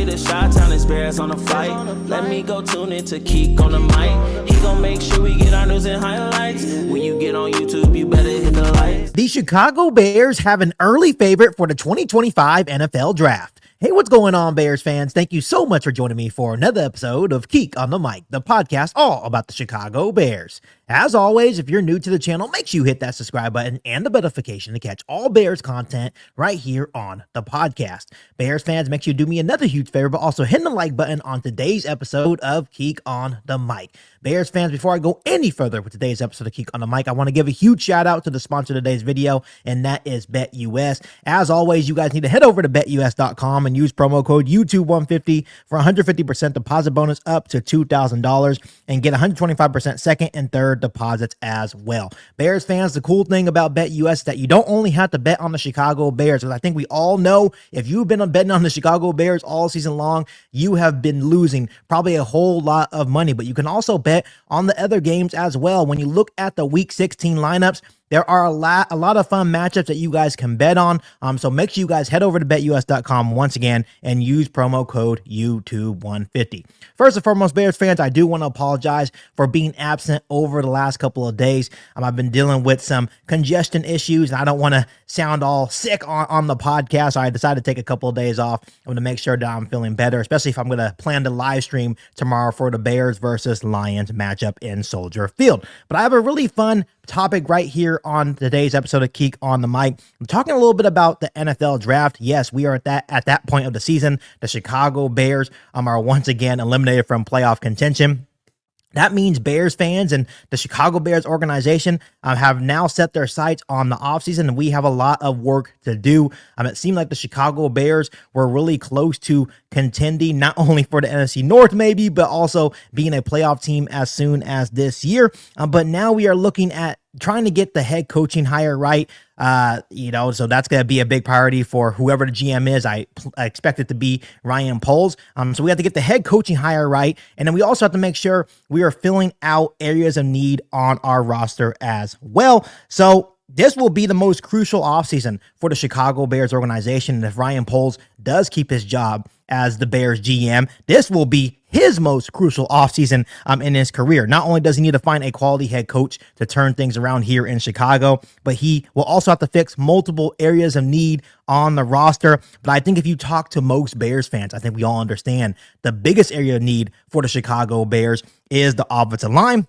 the Chi-Town experience on the flight. Let me go tune in to Keek on the mic. He gon' make sure we get our news and highlights. When you get on YouTube, you better hit the like. The Chicago Bears have an early favorite for the 2025 NFL Draft. Hey, what's going on, Bears fans? Thank you so much for joining me for another episode of Keek on the Mic, the podcast all about the Chicago Bears. As always, if you're new to the channel, make sure you hit that subscribe button and the notification to catch all Bears content right here on the podcast. Bears fans, make sure you do me another huge favor, but also hit the like button on today's episode of Keek on the Mic. Bears fans, before I go any further with today's episode of Keek on the Mic, I want to give a huge shout out to the sponsor of today's video, and that is BetUS. As always, you guys need to head over to betus.com and use promo code YouTube150 for 150% deposit bonus up to $2,000 and get 125% second and third deposits as well. Bears fans, the cool thing about BetUS is that you don't only have to bet on the Chicago Bears, because I think we all know if you've been betting on the Chicago Bears all season long, you have been losing probably a whole lot of money, but you can also bet on the other games as well. When you look at the Week 16 lineups, there are a lot of fun matchups that you guys can bet on. So make sure you guys head over to betus.com once again and use promo code YouTube150. First and foremost, Bears fans, I do want to apologize for being absent over the last couple of days. I've been dealing with some congestion issues, and I don't want to sound all sick on the podcast. So I decided to take a couple of days off. I'm going to make sure that I'm feeling better, especially if I'm going to plan to live stream tomorrow for the Bears versus Lions matchup in Soldier Field. But I have a really fun topic right here on today's episode of Keek on the Mic. I'm talking a little bit about the NFL draft. Yes, we are at that point of the season. The Chicago Bears are once again eliminated from playoff contention. That means Bears fans and the Chicago Bears organization have now set their sights on the offseason, and we have a lot of work to do. It seemed like the Chicago Bears were really close to contending, not only for the NFC North maybe, but also being a playoff team as soon as this year. But now we are looking at trying to get the head coaching hire right. So that's going to be a big priority for whoever the GM is. I expect it to be Ryan Poles. So we have to get the head coaching hire right. And then we also have to make sure we are filling out areas of need on our roster as well. So this will be the most crucial offseason for the Chicago Bears organization. And if Ryan Poles does keep his job as the Bears GM, this will be his most crucial offseason in his career. Not only does he need to find a quality head coach to turn things around here in Chicago, but he will also have to fix multiple areas of need on the roster. But I think if you talk to most Bears fans, I think we all understand the biggest area of need for the Chicago Bears is the offensive line.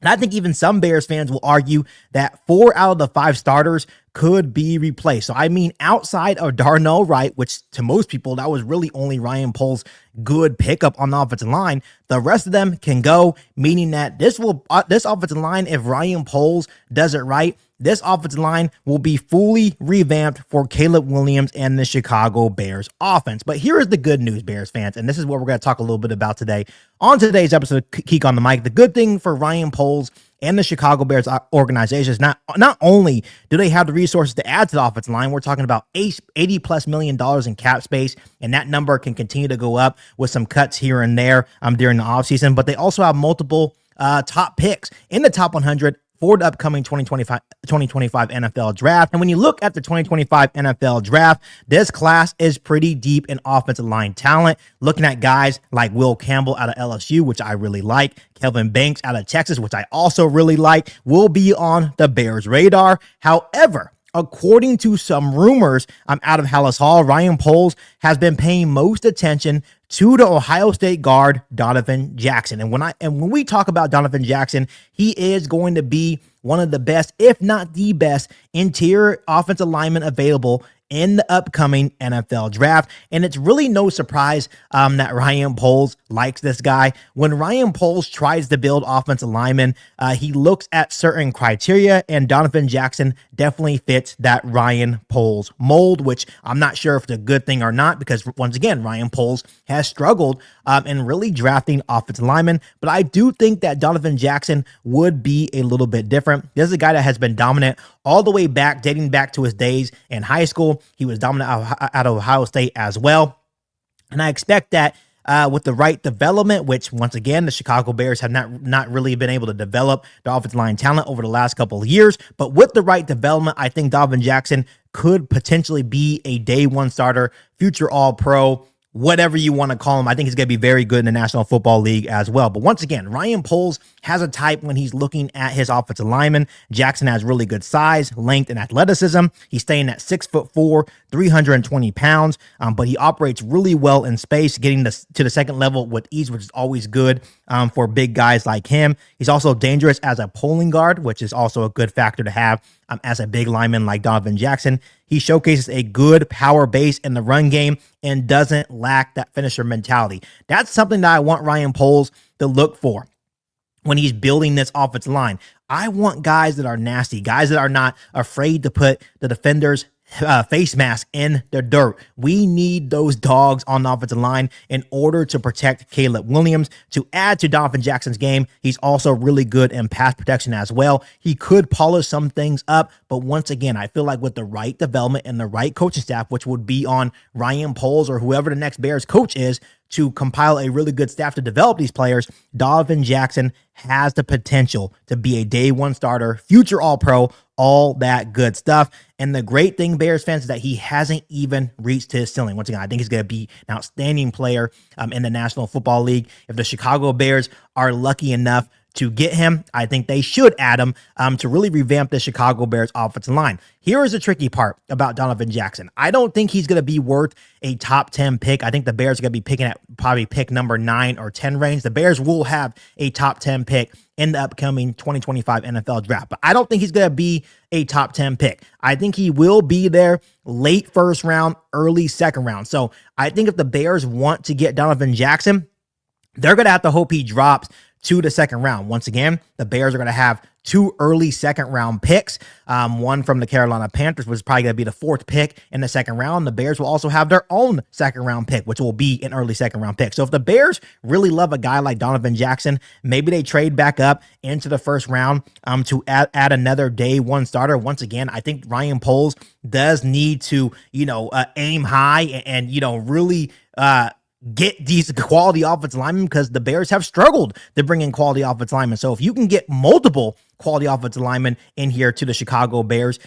And I think even some Bears fans will argue that 4 out of the 5 starters could be replaced. So I mean, outside of Darnell Wright, which to most people, that was really only Ryan Poles' good pickup on the offensive line, the rest of them can go, meaning that this offensive line, if Ryan Poles does it right, this offensive line will be fully revamped for Caleb Williams and the Chicago Bears offense. But here is the good news, Bears fans, and this is what we're going to talk a little bit about today on today's episode of Keek on the Mic. The good thing for Ryan Poles and the Chicago Bears organization is not only do they have the resources to add to the offensive line, we're talking about $80+ million in cap space, and that number can continue to go up with some cuts here and there during the offseason, but they also have multiple top picks in the top 100 for the upcoming 2025 NFL draft. And when you look at the 2025 NFL draft, this class is pretty deep in offensive line talent. Looking at guys like Will Campbell out of LSU, which I really like, Kelvin Banks out of Texas, which I also really like, will be on the Bears' radar. However, according to some rumors out of Hallis Hall, Ryan Poles has been paying most attention to the Ohio State guard Donovan Jackson. And when we talk about Donovan Jackson, he is going to be one of the best, if not the best, interior offensive lineman available in the upcoming NFL draft. And it's really no surprise that Ryan Poles likes this guy. When Ryan Poles tries to build offensive linemen, he looks at certain criteria, and Donovan Jackson definitely fits that Ryan Poles mold, which I'm not sure if it's a good thing or not, because once again, Ryan Poles has struggled in really drafting offensive linemen. But I do think that Donovan Jackson would be a little bit different. This is a guy that has been dominant all the way back, dating back to his days in high school. He was dominant out of Ohio State as well. And I expect that with the right development, which once again, the Chicago Bears have not really been able to develop their offensive line talent over the last couple of years. But with the right development, I think Donovan Jackson could potentially be a day one starter, future All-Pro, whatever you want to call him. I think he's going to be very good in the National Football League as well. But once again, Ryan Poles has a type when he's looking at his offensive lineman. Jackson has really good size, length, and athleticism. He's staying at 6'4", 320 pounds, but he operates really well in space, getting to the second level with ease, which is always good for big guys like him. He's also dangerous as a pulling guard, which is also a good factor to have as a big lineman like Donovan Jackson. He showcases a good power base in the run game and doesn't lack that finisher mentality. That's something that I want Ryan Poles to look for when he's building this offensive line. I want guys that are nasty, guys that are not afraid to put the defender's face mask in the dirt. We need those dogs on the offensive line in order to protect Caleb Williams. To add to Donovan Jackson's game, he's also really good in pass protection as well. He could polish some things up, but once again, I feel like with the right development and the right coaching staff, which would be on Ryan Poles or whoever the next Bears coach is, to compile a really good staff to develop these players, Donovan Jackson has the potential to be a day one starter, future All-Pro, all that good stuff. And the great thing, Bears fans, is that he hasn't even reached his ceiling. Once again, I think he's going to be an outstanding player in the National Football League. If the Chicago Bears are lucky enough to get him, I think they should add him to really revamp the Chicago Bears offensive line. Here is the tricky part about Donovan Jackson. I don't think he's going to be worth a top 10 pick. I think the Bears are going to be picking at probably pick number 9 or 10 range. The Bears will have a top 10 pick in the upcoming 2025 NFL draft, but I don't think he's going to be a top 10 pick. I think he will be there late first round, early second round. So I think if the Bears want to get Donovan Jackson, they're going to have to hope he drops to the second round. Once again, the Bears are going to have 2 early second round picks. One from the Carolina Panthers, which is probably going to be the 4th pick in the second round. The Bears will also have their own second round pick, which will be an early second round pick. So if the Bears really love a guy like Donovan Jackson, maybe they trade back up into the first round to add another day one starter. Once again, I think Ryan Poles does need to, aim high and really, get these quality offensive linemen, because the Bears have struggled to bring in quality offensive linemen. So if you can get multiple quality offensive linemen in here to the Chicago Bears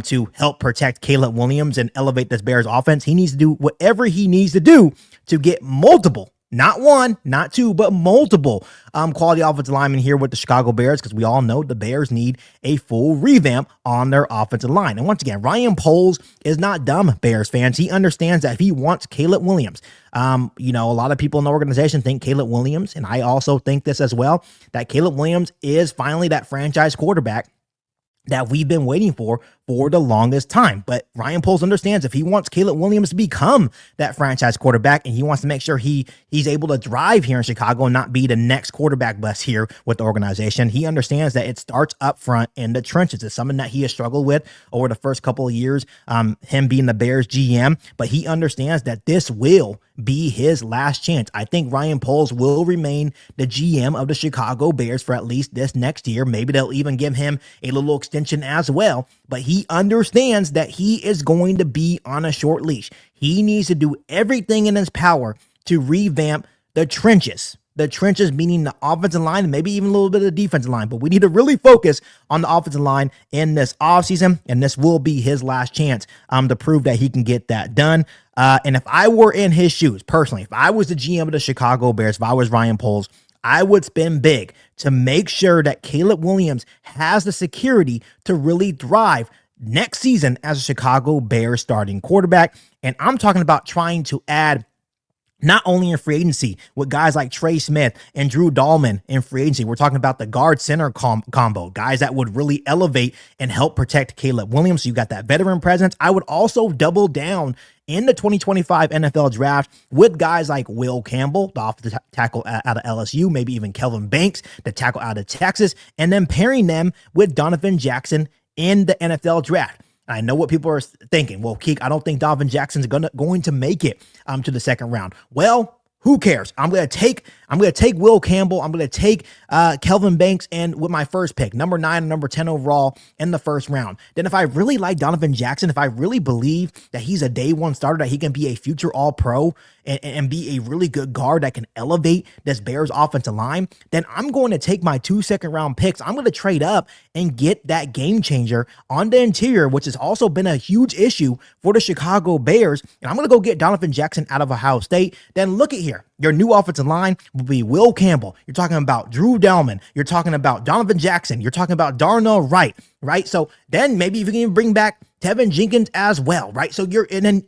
to help protect Caleb Williams and elevate this Bears offense, he needs to do whatever he needs to do to get multiple, not 1, not 2, but multiple quality offensive linemen here with the Chicago Bears, because we all know the Bears need a full revamp on their offensive line. And once again, Ryan Poles is not dumb, Bears fans. He understands that if he wants Caleb Williams, a lot of people in the organization think Caleb Williams, and I also think this as well, that Caleb Williams is finally that franchise quarterback that we've been waiting for the longest time. But Ryan Poles understands if he wants Caleb Williams to become that franchise quarterback, and he wants to make sure he's able to thrive here in Chicago and not be the next quarterback bust here with the organization, he understands that it starts up front in the trenches. It's something that he has struggled with over the first couple of years, him being the Bears GM, but he understands that this will be his last chance. I think Ryan Poles will remain the GM of the Chicago Bears for at least this next year. Maybe they'll even give him a little extension as well, but he understands that he is going to be on a short leash. He needs to do everything in his power to revamp the trenches. The trenches meaning the offensive line and maybe even a little bit of the defensive line. But we need to really focus on the offensive line in this offseason, and this will be his last chance to prove that he can get that done. And if I were in his shoes, personally, if I was the GM of the Chicago Bears, if I was Ryan Poles, I would spend big to make sure that Caleb Williams has the security to really thrive next season as a Chicago Bears starting quarterback. And I'm talking about trying to add not only in free agency with guys like Trey Smith and Drew Dahlman in free agency. We're talking about the guard center combo, guys that would really elevate and help protect Caleb Williams. So you got that veteran presence. I would also double down in the 2025 NFL draft with guys like Will Campbell, the offensive tackle out of LSU, maybe even Kelvin Banks, the tackle out of Texas, and then pairing them with Donovan Jackson in the NFL draft. I know what people are thinking. Well, Keek, I don't think Donovan Jackson's going to make it to the second round. Well, who cares? I'm going to take I'm going to take Will Campbell. I'm going to take Kelvin Banks and with my first pick, number 9 and number 10 overall in the first round. Then if I really like Donovan Jackson, if I really believe that he's a day one starter, that he can be a future all-pro and be a really good guard that can elevate this Bears offensive line, then I'm going to take my 2 second-round picks. I'm going to trade up and get that game changer on the interior, which has also been a huge issue for the Chicago Bears. And I'm going to go get Donovan Jackson out of Ohio State. Then look at here. Your new offensive line will be Will Campbell. You're talking about Drew Dalman. You're talking about Donovan Jackson. You're talking about Darnell Wright, right? So then maybe if you can even bring back Tevin Jenkins as well, right? So you're even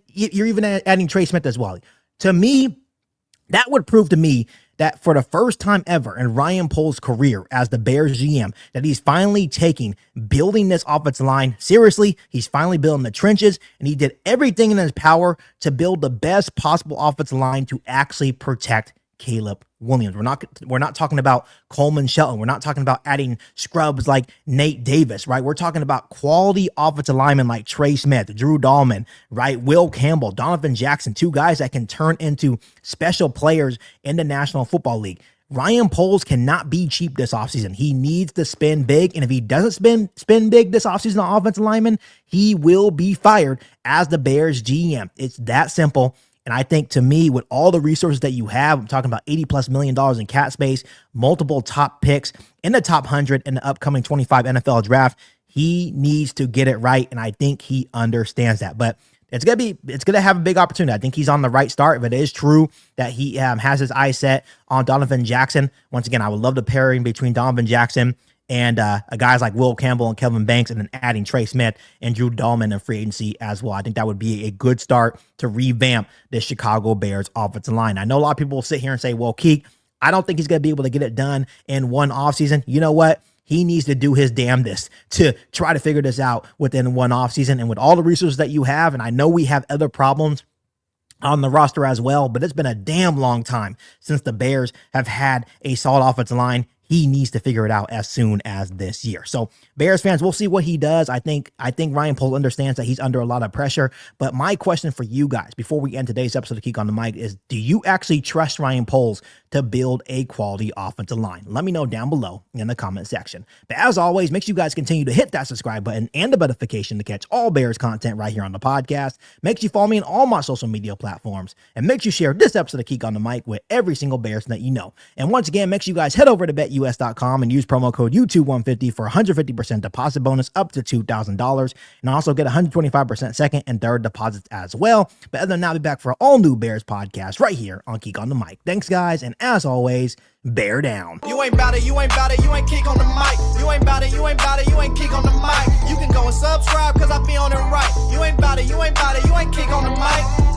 adding Trey Smith as well. To me, that would prove to me that for the first time ever in Ryan Poles' career as the Bears GM, that he's finally taking building this offensive line seriously. He's finally building the trenches, and he did everything in his power to build the best possible offensive line to actually protect Caleb Williams. We're not talking about Coleman Shelton. We're not talking about adding scrubs like Nate Davis, right? We're talking about quality offensive linemen like Trey Smith, Drew Dalman, right? Will Campbell, Donovan Jackson, 2 guys that can turn into special players in the National Football League. Ryan Poles cannot be cheap this offseason. He needs to spend big, and if he doesn't spend big this offseason on offensive linemen, he will be fired as the Bears GM. It's that simple. And I think, to me, with all the resources that you have, I'm talking about $80+ million in cap space, multiple top picks in the top 100 in the upcoming 25 NFL draft, he needs to get it right. And I think he understands that. But it's going to have a big opportunity. I think he's on the right start. If it is true that he has his eyes set on Donovan Jackson, once again, I would love the pairing between Donovan Jackson and guys like Will Campbell and Kelvin Banks, and then adding Trey Smith and Drew Dalman in free agency as well. I think that would be a good start to revamp the Chicago Bears offensive line. I know a lot of people will sit here and say, well, Keek, I don't think he's going to be able to get it done in one offseason. You know what? He needs to do his damnedest to try to figure this out within one offseason. And with all the resources that you have, and I know we have other problems on the roster as well, but it's been a damn long time since the Bears have had a solid offensive line. He needs to figure it out as soon as this year. So Bears fans, we'll see what he does. I think Ryan Poles understands that he's under a lot of pressure. But my question for you guys before we end today's episode of Keek on the Mic is, do you actually trust Ryan Poles to build a quality offensive line? Let me know down below in the comment section. But as always, make sure you guys continue to hit that subscribe button and the notification to catch all Bears content right here on the podcast. Make sure you follow me on all my social media platforms, and make sure you share this episode of Keek on the Mic with every single Bears that you know. And once again, make sure you guys head over to betus.com and use promo code YouTube150 for 150% deposit bonus up to $2,000, and also get 125% second and third deposits as well. But other than that, I'll be back for an all new Bears podcast right here on Keek on the Mic. Thanks, guys, and as always, bear down. You ain't bout it, you ain't bout it, you ain't Keek on the Mic. You ain't bout it, you ain't bout it, you ain't Keek on the Mic. You can go and subscribe, cause I be on it right. You ain't bout it, you ain't bout it, you ain't Keek on the Mic.